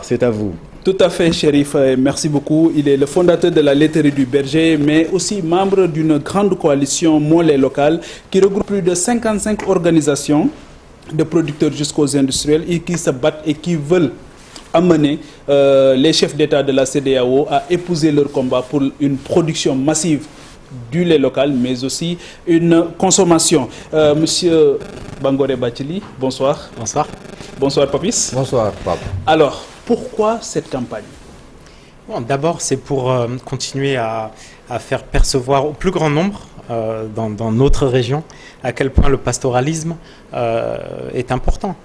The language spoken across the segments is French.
c'est à vous. Tout à fait, Chérif. Merci beaucoup. Il est le fondateur de la laiterie du Berger, mais aussi membre d'une grande coalition Mollet locale qui regroupe plus de 55 organisations de producteurs jusqu'aux industriels et qui se battent et qui veulent amener les chefs d'État de la CEDEAO à épouser leur combat pour une production massive du lait local, mais aussi une consommation. Monsieur Bangoré Bathily, bonsoir. Bonsoir. Bonsoir, Papis. Bonsoir, Pape. Alors, pourquoi cette campagne? Bon, d'abord, c'est pour continuer à faire percevoir au plus grand nombre dans notre région à quel point le pastoralisme est important.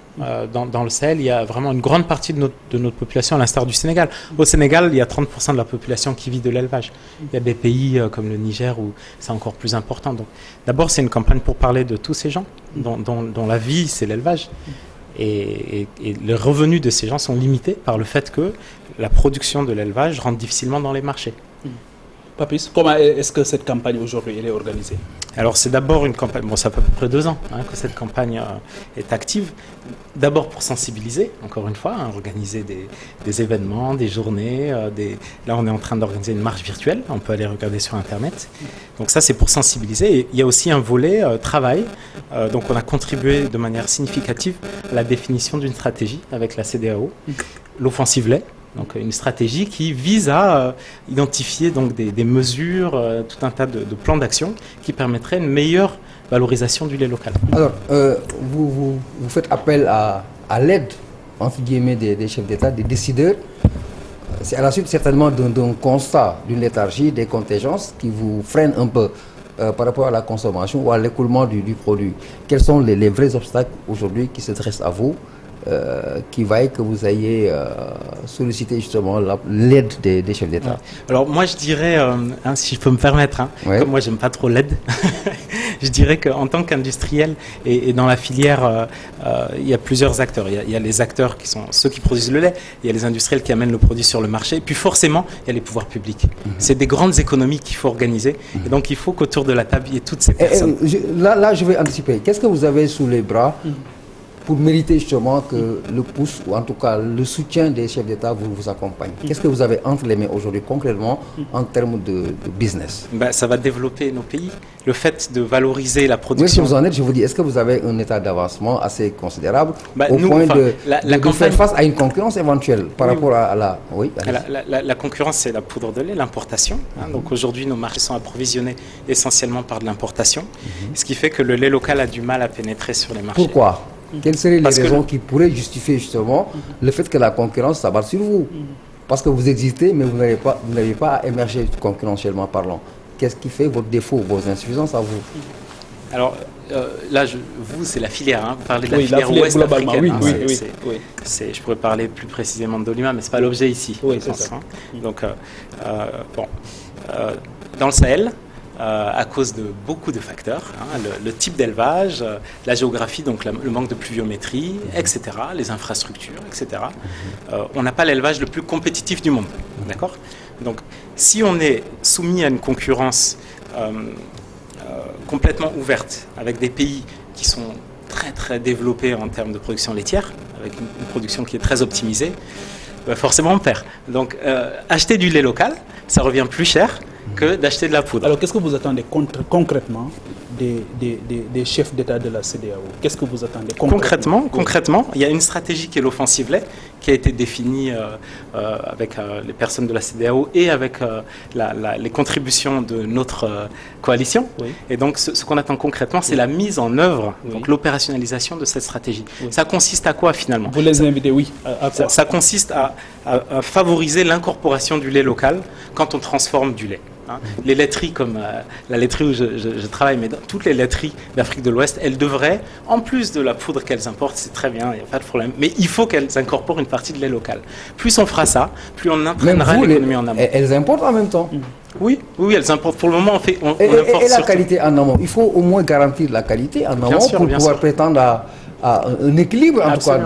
Dans le Sahel, il y a vraiment une grande partie de notre population, à l'instar du Sénégal. Au Sénégal, il y a 30% de la population qui vit de l'élevage. Il y a des pays comme le Niger où c'est encore plus important. Donc, d'abord, c'est une campagne pour parler de tous ces gens dont la vie, c'est l'élevage. Et les revenus de ces gens sont limités par le fait que la production de l'élevage rentre difficilement dans les marchés. Papis, comment est-ce que cette campagne aujourd'hui est organisée? Alors c'est d'abord une campagne, bon ça fait à peu près 2 ans que cette campagne est active. D'abord pour sensibiliser, encore une fois, organiser des événements, des journées. Là on est en train d'organiser une marche virtuelle, on peut aller regarder sur internet. Donc ça c'est pour sensibiliser. Et il y a aussi un volet travail, donc on a contribué de manière significative à la définition d'une stratégie avec la CEDEAO, l'offensive lait. Donc une stratégie qui vise à identifier donc des mesures, tout un tas de plans d'action qui permettraient une meilleure valorisation du lait local. Alors, vous faites appel à l'aide, entre guillemets, des chefs d'État, des décideurs. C'est à la suite certainement d'un constat, d'une léthargie, des contingences qui vous freinent un peu par rapport à la consommation ou à l'écoulement du produit. Quels sont les vrais obstacles aujourd'hui qui se dressent à vous qui vaille que vous ayez sollicité justement l'aide des chefs d'État? Alors moi je dirais, si je peux me permettre, comme moi j'aime pas trop l'aide, je dirais qu'en tant qu'industriel et dans la filière, il y a plusieurs acteurs. Il y a les acteurs qui sont ceux qui produisent le lait, il y a les industriels qui amènent le produit sur le marché, et puis forcément il y a les pouvoirs publics. C'est des grandes économies qu'il faut organiser, et donc il faut qu'autour de la table il y ait toutes ces personnes. Là je vais anticiper. Qu'est-ce que vous avez sous les bras pour mériter justement que le pouce, ou en tout cas le soutien des chefs d'État vous accompagne? Qu'est-ce que vous avez entre les mains aujourd'hui concrètement en termes de business? Ça va développer nos pays. Le fait de valoriser la production... Oui, si vous en êtes, je vous dis, est-ce que vous avez un état d'avancement assez considérable au point de campagne... faire face à une concurrence éventuelle par rapport à la... Oui, la concurrence, c'est la poudre de lait, l'importation. Donc aujourd'hui, nos marchés sont approvisionnés essentiellement par de l'importation, ce qui fait que le lait local a du mal à pénétrer sur les marchés. Pourquoi? Quelles seraient les raisons qui pourraient justifier justement le fait que la concurrence s'abatte sur vous? Parce que vous existez, mais vous n'avez pas à émerger concurrentiellement parlant. Qu'est-ce qui fait votre défaut, vos insuffisances à vous? Alors là, vous, c'est la filière. Vous parlez de la filière ouest africaine. Je pourrais parler plus précisément de Dolima, mais ce n'est pas l'objet ici. Oui, c'est ça. Donc, dans le Sahel, à cause de beaucoup de facteurs, le type d'élevage, la géographie, donc le manque de pluviométrie, etc., les infrastructures, etc. On n'a pas l'élevage le plus compétitif du monde, d'accord? Donc, si on est soumis à une concurrence complètement ouverte avec des pays qui sont très très développés en termes de production laitière, avec une production qui est très optimisée, forcément on perd. Donc, acheter du lait local, ça revient plus cher que d'acheter de la poudre. Alors, qu'est-ce que vous attendez concrètement des chefs d'État de la CEDEAO? Qu'est-ce que vous attendez concrètement, il y a une stratégie qui est l'offensive lait, qui a été définie avec les personnes de la CEDEAO et avec les contributions de notre coalition. Et donc, ce qu'on attend concrètement, c'est la mise en œuvre, donc l'opérationnalisation de cette stratégie. Ça consiste à quoi finalement? Vous les invitez, à quoi? Ça consiste à favoriser l'incorporation du lait local quand on transforme du lait. Les laiteries comme la laiterie où je travaille, mais dans toutes les laiteries d'Afrique de l'Ouest, elles devraient, en plus de la poudre qu'elles importent, c'est très bien, il n'y a pas de problème, mais il faut qu'elles incorporent une partie de lait local. Plus on fera ça, plus on entraînera l'économie en amont. Elles importent en même temps? Oui, elles importent. Pour le moment, on importe et la qualité en amont? Il faut au moins garantir la qualité en amont pour pouvoir prétendre à un équilibre en tout cas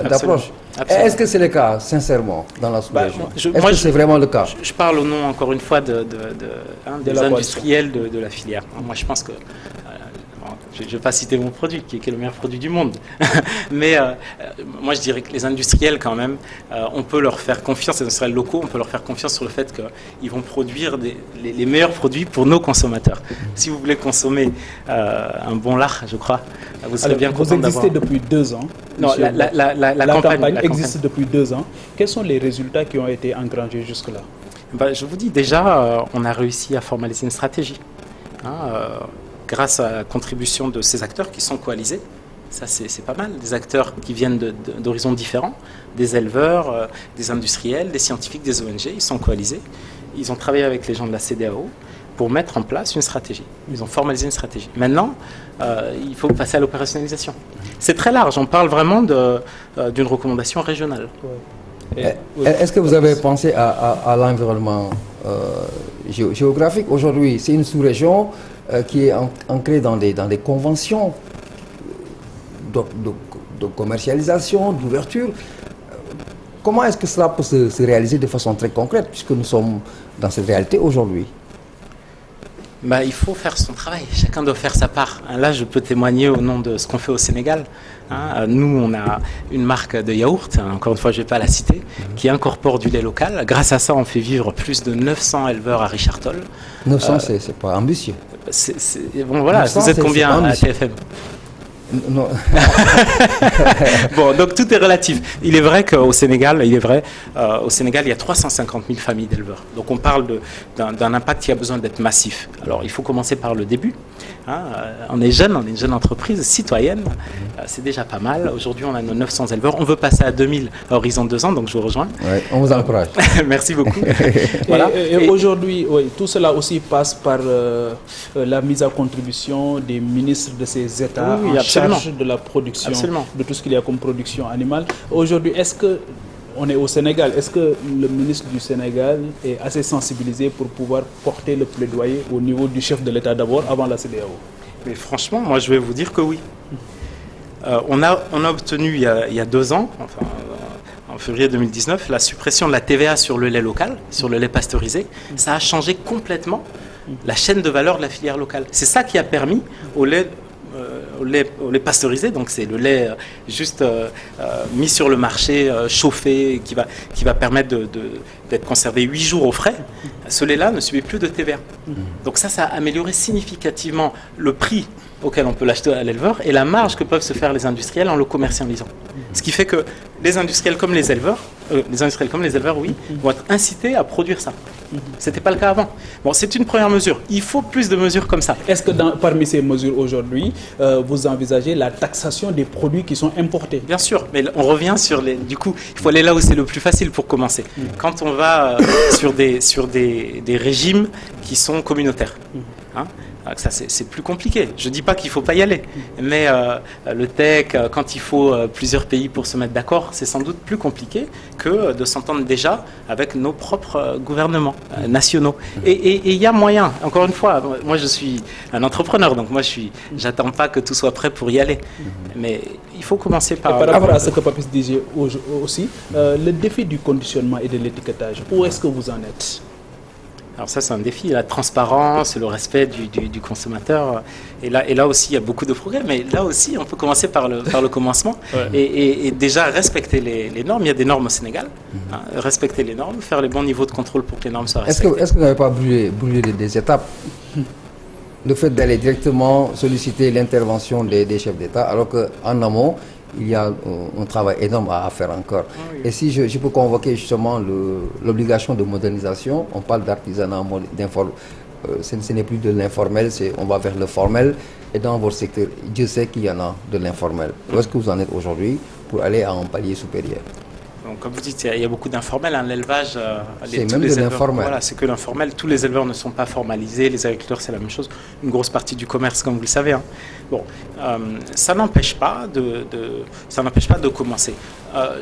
d'approche. Est-ce que c'est le cas, sincèrement, dans la sous-région? Est-ce que c'est vraiment le cas? Je parle au nom, encore une fois, des industriels de la filière. Moi, je pense que je ne vais pas citer mon produit, qui est le meilleur produit du monde. Mais moi, je dirais que les industriels, quand même, on peut leur faire confiance, les industriels locaux, on peut leur faire confiance sur le fait qu'ils vont produire les meilleurs produits pour nos consommateurs. Si vous voulez consommer un bon lard, je crois, vous serez bien content d'avoir... Vous existez depuis 2 ans. Non, la campagne existe depuis 2 ans. Quels sont les résultats qui ont été engrangés jusque-là? Je vous dis, déjà, on a réussi à formaliser une stratégie. Grâce à la contribution de ces acteurs qui sont coalisés. Ça, c'est pas mal. Des acteurs qui viennent d'horizons différents, des éleveurs, des industriels, des scientifiques, des ONG, ils sont coalisés. Ils ont travaillé avec les gens de la CEDEAO pour mettre en place une stratégie. Ils ont formalisé une stratégie. Maintenant, il faut passer à l'opérationnalisation. C'est très large. On parle vraiment d'une recommandation régionale. Est-ce que vous avez pensé à l'environnement géographique? Aujourd'hui, c'est une sous-région qui est ancrée dans des conventions de commercialisation, d'ouverture. Comment est-ce que cela peut se réaliser de façon très concrète, puisque nous sommes dans cette réalité aujourd'hui? Il faut faire son travail, chacun doit faire sa part. Là, je peux témoigner au nom de ce qu'on fait au Sénégal. Nous, on a une marque de yaourt, encore une fois, je ne vais pas la citer, qui incorpore du lait local. Grâce à ça, on fait vivre plus de 900 éleveurs à Richard Toll. 900, c'est pas ambitieux. Bon, voilà, 900, vous êtes combien à TFM? Non. Bon, donc tout est relatif. Il est vrai qu'au Sénégal, il y a 350 000 familles d'éleveurs. Donc on parle d'un impact qui a besoin d'être massif. Alors il faut commencer par le début. On est jeune, on est une jeune entreprise citoyenne. C'est déjà pas mal. Aujourd'hui, on a nos 900 éleveurs. On veut passer à 2000 à horizon de 2 ans, donc je vous rejoins. Ouais, on vous encourage. Merci beaucoup. Voilà. Et aujourd'hui, oui, tout cela aussi passe par la mise à contribution des ministres de ces États en charge de la production, de tout ce qu'il y a comme production animale. Aujourd'hui, est-ce que on est au Sénégal, est-ce que le ministre du Sénégal est assez sensibilisé pour pouvoir porter le plaidoyer au niveau du chef de l'État d'abord, avant la CEDEAO? Mais franchement, moi je vais vous dire que oui. On a obtenu il y a 2 ans, enfin, en février 2019, la suppression de la TVA sur le lait local, sur le lait pasteurisé. Ça a changé complètement la chaîne de valeur de la filière locale. C'est ça qui a permis au lait pasteurisé, donc c'est le lait juste mis sur le marché, chauffé, qui va permettre d'être conservé 8 jours au frais. Ce lait-là ne subit plus de TVA. Donc ça a amélioré significativement le prix auquel on peut l'acheter à l'éleveur et la marge que peuvent se faire les industriels en le commercialisant. Ce qui fait que les industriels comme les éleveurs, oui, vont être incités à produire ça. Ce n'était pas le cas avant. Bon, c'est une première mesure. Il faut plus de mesures comme ça. Est-ce que parmi ces mesures aujourd'hui, vous envisagez la taxation des produits qui sont importés? Bien sûr, mais on revient sur du coup, il faut aller là où c'est le plus facile pour commencer. Quand on va sur des régimes qui sont communautaires. Ça, c'est plus compliqué. Je ne dis pas qu'il ne faut pas y aller, mais le TEC, quand il faut plusieurs pays pour se mettre d'accord, c'est sans doute plus compliqué que de s'entendre déjà avec nos propres gouvernements nationaux. Et il y a moyen, encore une fois, moi je suis un entrepreneur, donc moi j'attends pas que tout soit prêt pour y aller. Mais il faut commencer par... Et par rapport à ce que Papis disait aussi, le défi du conditionnement et de l'étiquetage, où est-ce que vous en êtes? Alors ça, c'est un défi, la transparence, le respect du consommateur. Et là aussi, il y a beaucoup de progrès. Mais là aussi, on peut commencer par le commencement. Ouais. Et déjà, respecter les normes. Il y a des normes au Sénégal. Respecter les normes, faire les bons niveaux de contrôle pour que les normes soient respectées. Est-ce que vous n'avez pas brûlé des étapes? Le fait d'aller directement solliciter l'intervention des chefs d'État, alors qu'en amont, il y a un travail énorme à faire encore. Oui. Et si je peux convoquer justement l'obligation de modernisation, on parle d'artisanat, ce n'est plus de l'informel, on va vers le formel. Et dans votre secteur, Dieu sait qu'il y en a de l'informel. Où est-ce que vous en êtes aujourd'hui pour aller à un palier supérieur? Donc, comme vous dites, il y a beaucoup d'informel. L'élevage, c'est même de l'informel. Voilà, c'est que l'informel. Tous les éleveurs ne sont pas formalisés. Les agriculteurs, c'est la même chose. Une grosse partie du commerce, comme vous le savez. Bon, ça n'empêche pas de commencer.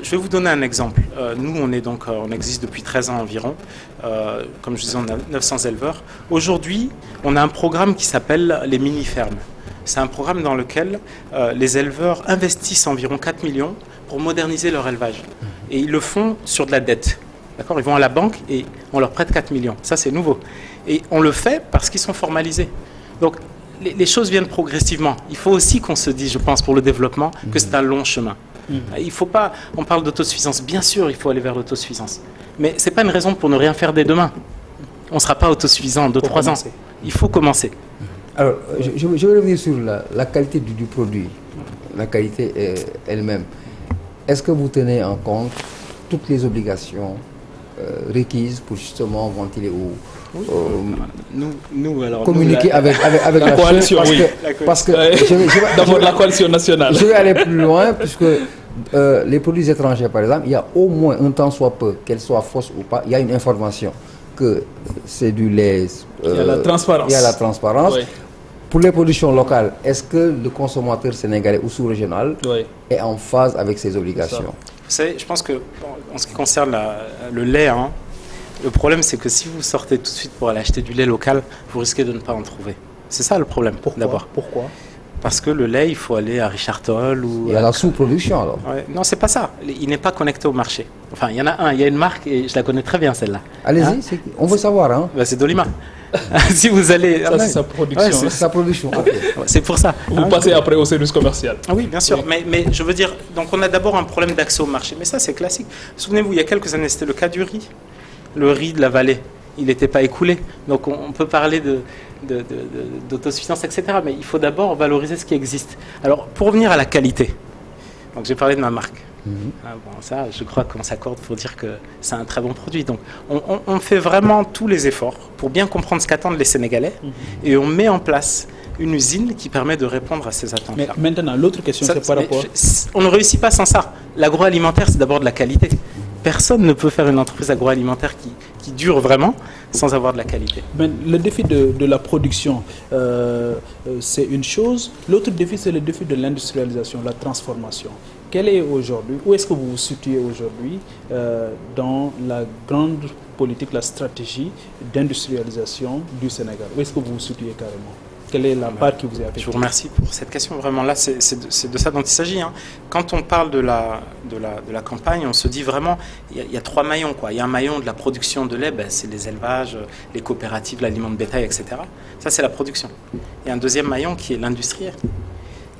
Je vais vous donner un exemple. Nous, on existe depuis 13 ans environ. Comme je disais, on a 900 éleveurs. Aujourd'hui, on a un programme qui s'appelle les mini-fermes. C'est un programme dans lequel les éleveurs investissent environ 4 millions pour moderniser leur élevage. Et ils le font sur de la dette. D'accord ? Ils vont à la banque et on leur prête 4 millions. Ça, c'est nouveau. Et on le fait parce qu'ils sont formalisés. Donc, les choses viennent progressivement. Il faut aussi qu'on se dise, je pense, pour le développement, que c'est un long chemin. Il faut pas, on parle d'autosuffisance, bien sûr, il faut aller vers l'autosuffisance. Mais ce n'est pas une raison pour ne rien faire dès demain. On ne sera pas autosuffisant en 2-3 ans. Il faut commencer. Alors, je vais revenir sur la qualité du produit, la qualité elle-même. Est-ce que vous tenez en compte toutes les obligations requises pour justement ventiler ou alors, communiquer avec la coalition, parce que d'abord la coalition nationale. Je vais aller plus loin puisque les produits étrangers, par exemple, il y a au moins un temps soit peu, qu'elle soit fausse ou pas, il y a une information que c'est du lait. Il y a la transparence. Il y a la transparence. Oui. Pour les productions locales, est-ce que le consommateur sénégalais ou sous-régional est en phase avec ses obligations? Vous savez, je pense que en ce qui concerne le lait, le problème c'est que si vous sortez tout de suite pour aller acheter du lait local, vous risquez de ne pas en trouver. C'est ça le problème. Pourquoi? Parce que le lait, il faut aller à Richard Toll ou... Il y a la sous-production alors. Ouais. Non, c'est pas ça. Il n'est pas connecté au marché. Enfin, il y en a un, il y a une marque et je la connais très bien celle-là. Allez-y, on veut savoir. Hein. C'est Dolima. Si vous allez... Ça, c'est sa production. Ouais, c'est sa production. Okay. C'est pour ça. Vous passez après au service commercial. Oui, bien sûr. Oui. Mais je veux dire, donc on a d'abord un problème d'accès au marché. Mais ça, c'est classique. Souvenez-vous, il y a quelques années, c'était le cas du riz. Le riz de la vallée, il n'était pas écoulé. Donc on peut parler d'autosuffisance, etc. Mais il faut d'abord valoriser ce qui existe. Alors, pour revenir à la qualité, donc j'ai parlé de ma marque. Ça, je crois qu'on s'accorde pour dire que c'est un très bon produit. Donc, on fait vraiment tous les efforts pour bien comprendre ce qu'attendent les Sénégalais et on met en place une usine qui permet de répondre à ces attentes-là. Mais maintenant, l'autre question, c'est par rapport... On ne réussit pas sans ça. L'agroalimentaire, c'est d'abord de la qualité. Personne ne peut faire une entreprise agroalimentaire qui dure vraiment sans avoir de la qualité. Mais le défi de la production, c'est une chose. L'autre défi, c'est le défi de l'industrialisation, la transformation. Quel est aujourd'hui, où est-ce que vous vous situez aujourd'hui dans la grande politique, la stratégie d'industrialisation du Sénégal? Où est-ce que vous vous situez carrément? Quelle est la part qui vous est affectée? Je vous remercie pour cette question. Vraiment, là, c'est de ça dont il s'agit. Quand on parle de la campagne, on se dit vraiment, il y a 3 maillons. Il y a un maillon de la production de lait, c'est les élevages, les coopératives, l'aliment de bétail, etc. Ça, c'est la production. Il y a un deuxième maillon qui est l'industriel.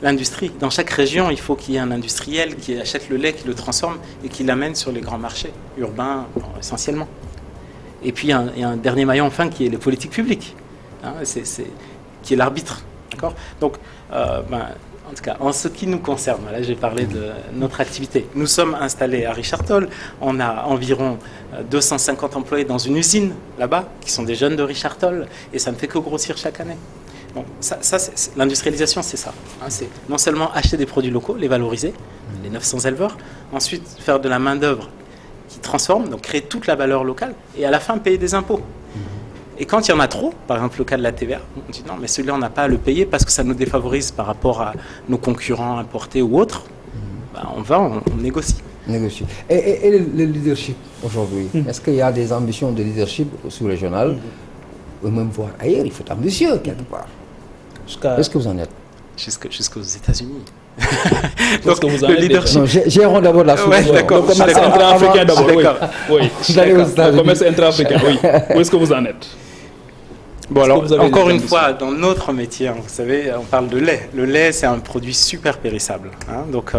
L'industrie. Dans chaque région, il faut qu'il y ait un industriel qui achète le lait, qui le transforme et qui l'amène sur les grands marchés, urbains essentiellement. Et puis, il y a un dernier maillon, enfin, qui est les politiques publiques. Qui est l'arbitre. D'accord ? Donc, en tout cas, en ce qui nous concerne, là j'ai parlé de notre activité. Nous sommes installés à Richard Toll, on a environ 250 employés dans une usine là-bas, qui sont des jeunes de Richard Toll, et ça ne fait que grossir chaque année. Donc, l'industrialisation, c'est ça. C'est non seulement acheter des produits locaux, les valoriser, les 900 éleveurs, ensuite faire de la main-d'œuvre qui transforme, donc créer toute la valeur locale, et à la fin payer des impôts. Et quand il y en a trop, par exemple le cas de la TVA, on dit non, mais celui-là, on n'a pas à le payer parce que ça nous défavorise par rapport à nos concurrents importés ou autres. On négocie. Et le leadership aujourd'hui, est-ce qu'il y a des ambitions de leadership sous-régional ou même voire ailleurs? Il faut être ambitieux quelque part. Est-ce que vous en êtes? Jusqu'aux États-Unis. Donc, le leadership. Gérons d'abord la sous-région. Le commerce intra-africain d'abord. Oui. Le commerce intra-africain, oui. Où est-ce que vous en êtes? Bon, alors, encore une fois, dans notre métier, vous savez, on parle de lait. Le lait, c'est un produit super périssable. Donc,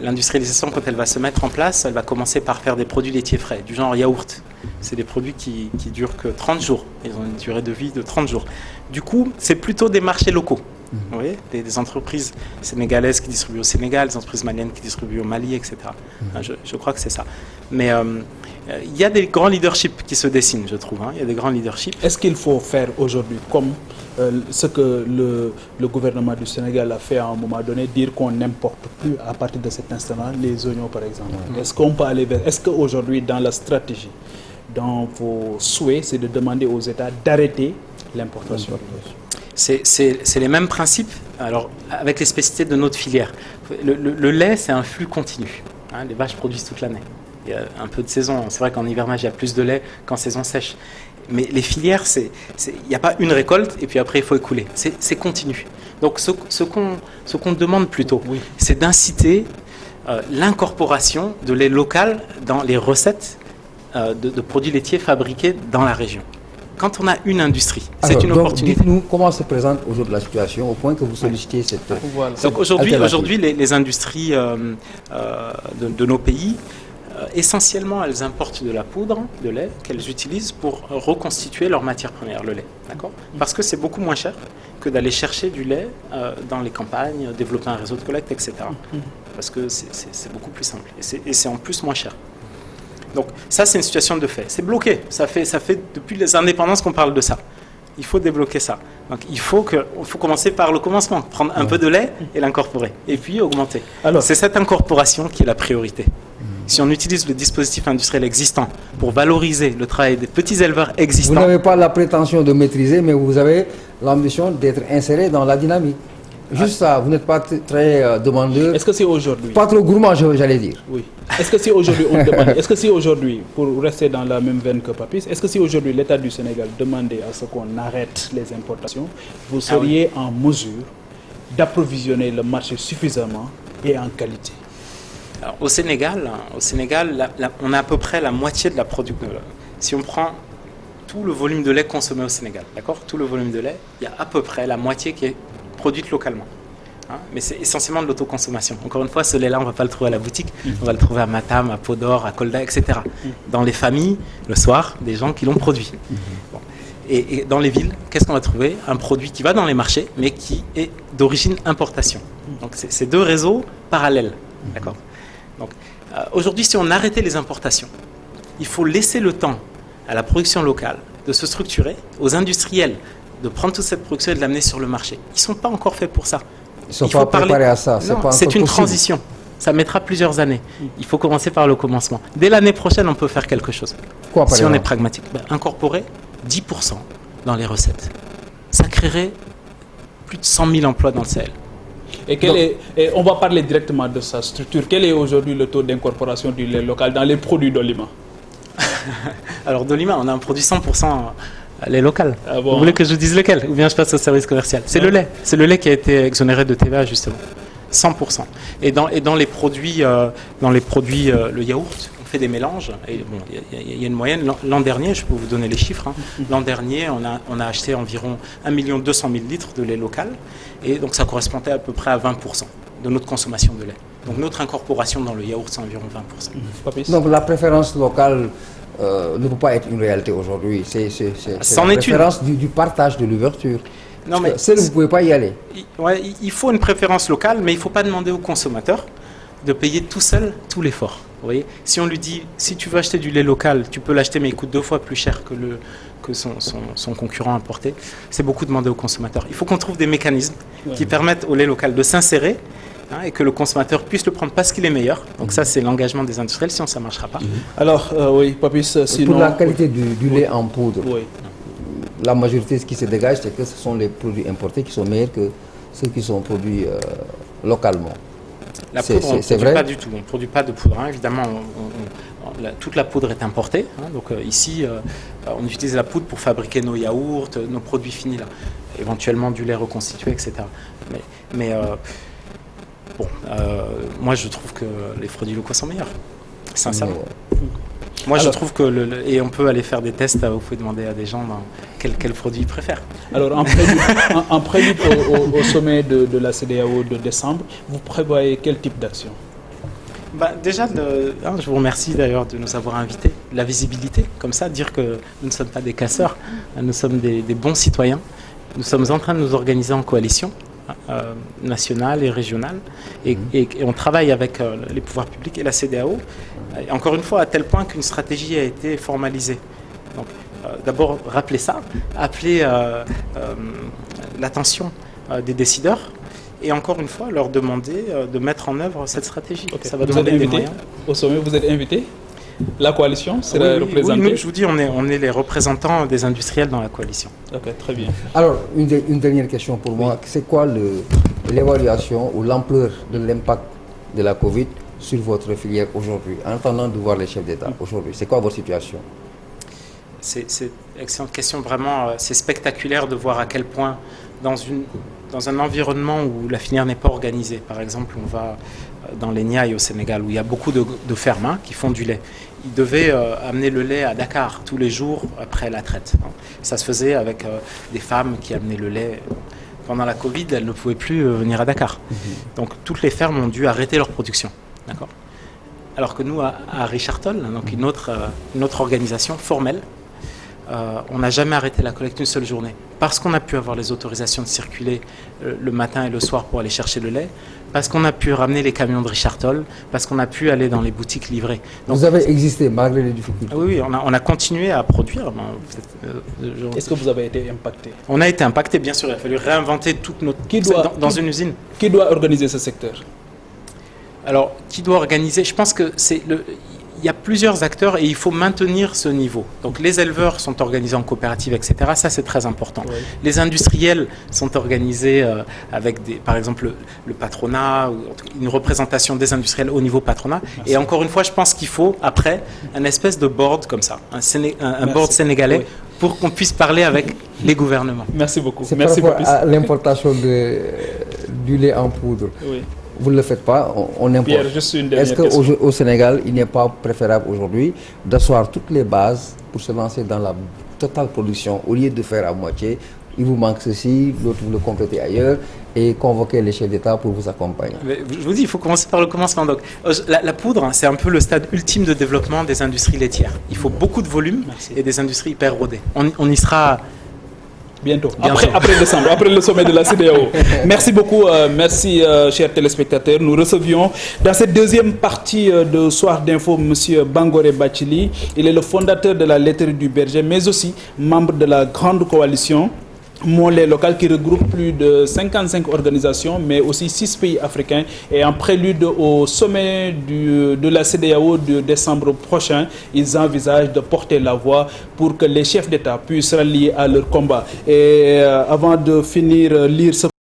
l'industrialisation, quand elle va se mettre en place, elle va commencer par faire des produits laitiers frais, du genre yaourt. C'est des produits qui durent que 30 jours. Ils ont une durée de vie de 30 jours. Du coup, c'est plutôt des marchés locaux. Vous voyez, des entreprises sénégalaises qui distribuent au Sénégal, des entreprises maliennes qui distribuent au Mali, etc. Je crois que c'est ça. Mais il y a des grands leaderships qui se dessinent, je trouve. Il y a des grands leaderships. Est-ce qu'il faut faire aujourd'hui comme ce que le gouvernement du Sénégal a fait à un moment donné, dire qu'on n'importe plus à partir de cet instant-là les oignons, par exemple? Est-ce qu'on peut aller vers... Est-ce qu'aujourd'hui, dans la stratégie, dans vos souhaits, c'est de demander aux États d'arrêter l'importation? C'est les mêmes principes, alors avec les spécificités de notre filière. Le lait, c'est un flux continu. Les vaches produisent toute l'année. Il y a un peu de saison. C'est vrai qu'en hivernage, il y a plus de lait qu'en saison sèche. Mais les filières, il n'y a pas une récolte et puis après, il faut écouler. C'est continu. Donc, ce qu'on demande plutôt, c'est d'inciter l'incorporation de lait local dans les recettes de produits laitiers fabriqués dans la région. quand on a une industrie, c'est Alors, une donc, opportunité. dites-nous comment se présente aujourd'hui la situation au point que vous sollicitez cette... Voilà. Donc aujourd'hui, alternative. les industries de nos pays, essentiellement, elles importent de la poudre de lait qu'elles utilisent pour reconstituer leur matière première, le lait. D'accord ? Parce que c'est beaucoup moins cher que d'aller chercher du lait dans les campagnes, développer un réseau de collecte, etc. Parce que c'est beaucoup plus simple. Et c'est en plus moins cher. Donc ça, c'est une situation de fait. C'est bloqué. Ça fait depuis les indépendances qu'on parle de ça. Il faut débloquer ça. Donc il faut commencer par le commencement, prendre un peu de lait et l'incorporer, et puis augmenter. Alors, c'est cette incorporation qui est la priorité. Si on utilise le dispositif industriel existant pour valoriser le travail des petits éleveurs Vous existants, n'avez pas la prétention de maîtriser, mais vous avez l'ambition d'être inséré dans la dynamique. Juste ça, vous n'êtes pas très demandeur, est-ce que c'est aujourd'hui? pas trop gourmand, j'allais dire. Oui. Est-ce que si aujourd'hui on demande, est-ce que si aujourd'hui, pour rester dans la même veine que Papis, est-ce que si aujourd'hui l'État du Sénégal demandait à ce qu'on arrête les importations, vous seriez en mesure d'approvisionner le marché suffisamment et en qualité? alors, au Sénégal, on a à peu près la moitié de la production. Si on prend tout le volume de lait consommé au Sénégal, d'accord, tout le volume de lait, il y a à peu près la moitié qui est produite localement. Hein, mais c'est essentiellement de l'autoconsommation. Encore une fois, ce lait-là, on ne va pas le trouver à la boutique, on va le trouver à Matam, à Podor, à Kolda, etc. Dans les familles, le soir, des gens qui l'ont produit. Bon. Et dans les villes, qu'est-ce qu'on va trouver? Un produit qui va dans les marchés, mais qui est d'origine importation. Donc c'est deux réseaux parallèles. D'accord. Donc aujourd'hui, si on arrêtait les importations, il faut laisser le temps à la production locale de se structurer, aux industriels de prendre toute cette production et de l'amener sur le marché. Ils ne sont pas encore faits pour ça. Ils ne sont pas préparés à ça. C'est une transition. Ça mettra plusieurs années. Il faut commencer par le commencement. Dès l'année prochaine, on peut faire quelque chose. Quoi, par si on exemple est pragmatique, incorporer 10% dans les recettes. Ça créerait plus de 100 000 emplois dans le Sahel. Et on va parler directement de sa structure. Quel est aujourd'hui le taux d'incorporation du lait local dans les produits d'Olima? Alors d'Olima, on a un produit 100% lait local. Ah bon, vous voulez que je vous dise lequel? Ou bien je passe au service commercial? C'est le lait. C'est le lait qui a été exonéré de TVA justement. 100%. Et dans les produits, le yaourt, on fait des mélanges. Et bon, il y a une moyenne. L'an dernier, je peux vous donner les chiffres. Hein. L'an dernier, on a acheté environ 1 200 000 litres de lait local. Et donc ça correspondait à peu près à 20% de notre consommation de lait. Donc notre incorporation dans le yaourt, c'est environ 20%. Donc la préférence locale ne peut pas être une réalité aujourd'hui. C'est la préférence du partage, de l'ouverture. Non, mais seul, vous ne pouvez pas y aller. Il faut une préférence locale, mais il ne faut pas demander au consommateur de payer tout seul tout l'effort. Vous voyez, si on lui dit, si tu veux acheter du lait local, tu peux l'acheter, mais il coûte 2 fois plus cher que son concurrent importé, c'est beaucoup demandé au consommateur. Il faut qu'on trouve des mécanismes qui permettent au lait local de s'insérer, hein, et que le consommateur puisse le prendre parce qu'il est meilleur. Donc ça, c'est l'engagement des industriels, sinon ça ne marchera pas. Alors, oui, Papis, sinon... Pour la qualité du lait en poudre, la majorité, ce qui se dégage, c'est que ce sont les produits importés qui sont meilleurs que ceux qui sont produits localement. La poudre, on ne produit pas du tout. On ne produit pas de poudre. Hein. Évidemment, toute la poudre est importée. Hein. Donc ici, on utilise la poudre pour fabriquer nos yaourts, nos produits finis, là. Éventuellement du lait reconstitué, etc. Mais moi, je trouve que les produits locaux sont meilleurs, sincèrement. Moi, je trouve que... et on peut aller faire des tests, vous pouvez demander à des gens quel produit ils préfèrent. Alors, en prélude au sommet de la CEDEAO de décembre, vous prévoyez quel type d'action? Déjà, je vous remercie d'ailleurs de nous avoir invités. La visibilité, comme ça, dire que nous ne sommes pas des casseurs, nous sommes des bons citoyens. Nous sommes en train de nous organiser en coalition nationale et régionale, et on travaille avec les pouvoirs publics et la CEDEAO, et encore une fois à tel point qu'une stratégie a été formalisée. Donc d'abord rappeler ça, appeler l'attention des décideurs, et encore une fois leur demander de mettre en œuvre cette stratégie. Okay. Ça va demander des moyens. Au sommet, vous êtes invité? La coalition sera représentée? Oui, nous, je vous dis, on est les représentants des industriels dans la coalition. Ok, très bien. Alors, une dernière question pour moi. C'est quoi l'évaluation ou l'ampleur de l'impact de la Covid sur votre filière aujourd'hui, en attendant de voir les chefs d'État aujourd'hui? C'est quoi votre situation? C'est une excellente question, vraiment. C'est spectaculaire de voir à quel point, dans un environnement où la filière n'est pas organisée, par exemple, on va dans les Niayes au Sénégal, où il y a beaucoup de fermes qui font du lait. Ils devaient amener le lait à Dakar tous les jours après la traite. Ça se faisait avec des femmes qui amenaient le lait. Pendant la Covid, elles ne pouvaient plus venir à Dakar. Donc toutes les fermes ont dû arrêter leur production. D'accord ? Alors que nous, à Richard-Toll, donc une autre organisation formelle, on n'a jamais arrêté la collecte une seule journée. Parce qu'on a pu avoir les autorisations de circuler le matin et le soir pour aller chercher le lait, parce qu'on a pu ramener les camions de Richard-Toll, parce qu'on a pu aller dans les boutiques livrer. Donc, vous avez existé malgré les difficultés? Oui, on a continué à produire. Est-ce que vous avez été impacté? On a été impacté, bien sûr. Il a fallu réinventer toute notre... dans une usine. Qui doit organiser ce secteur? Alors, qui doit organiser? Je pense que il y a plusieurs acteurs et il faut maintenir ce niveau. Donc les éleveurs sont organisés en coopérative, etc. Ça, c'est très important. Oui. Les industriels sont organisés avec, par exemple, le patronat, ou une représentation des industriels au niveau patronat. Merci. Et encore une fois, je pense qu'il faut, après, un espèce de board comme ça, un board sénégalais, oui, pour qu'on puisse parler avec les gouvernements. Merci beaucoup. C'est Merci par rapport à l'importation du lait en poudre. Oui. Vous ne le faites pas, on importe. Pierre, juste une dernière question. Est-ce qu'au Sénégal, il n'est pas préférable aujourd'hui d'asseoir toutes les bases pour se lancer dans la totale production au lieu de faire à moitié? Il vous manque ceci, l'autre vous le complétez ailleurs et convoquer les chefs d'État pour vous accompagner. Mais je vous dis, il faut commencer par le commencement. Donc, la poudre, c'est un peu le stade ultime de développement des industries laitières. Il faut beaucoup de volume. Merci. Et des industries hyper rodées. On y sera... Bientôt. Après décembre, après le sommet de la CEDEAO. Merci beaucoup, merci chers téléspectateurs. Nous recevions dans cette deuxième partie de Soir d'Info M. Bangoré Bathily. Il est le fondateur de la Laiterie du Berger, mais aussi membre de la grande coalition Mon lait local qui regroupe plus de 55 organisations, mais aussi 6 pays africains. Et en prélude au sommet de la CEDEAO de décembre prochain, ils envisagent de porter la voix pour que les chefs d'État puissent rallier à leur combat. Et avant de finir, lire ce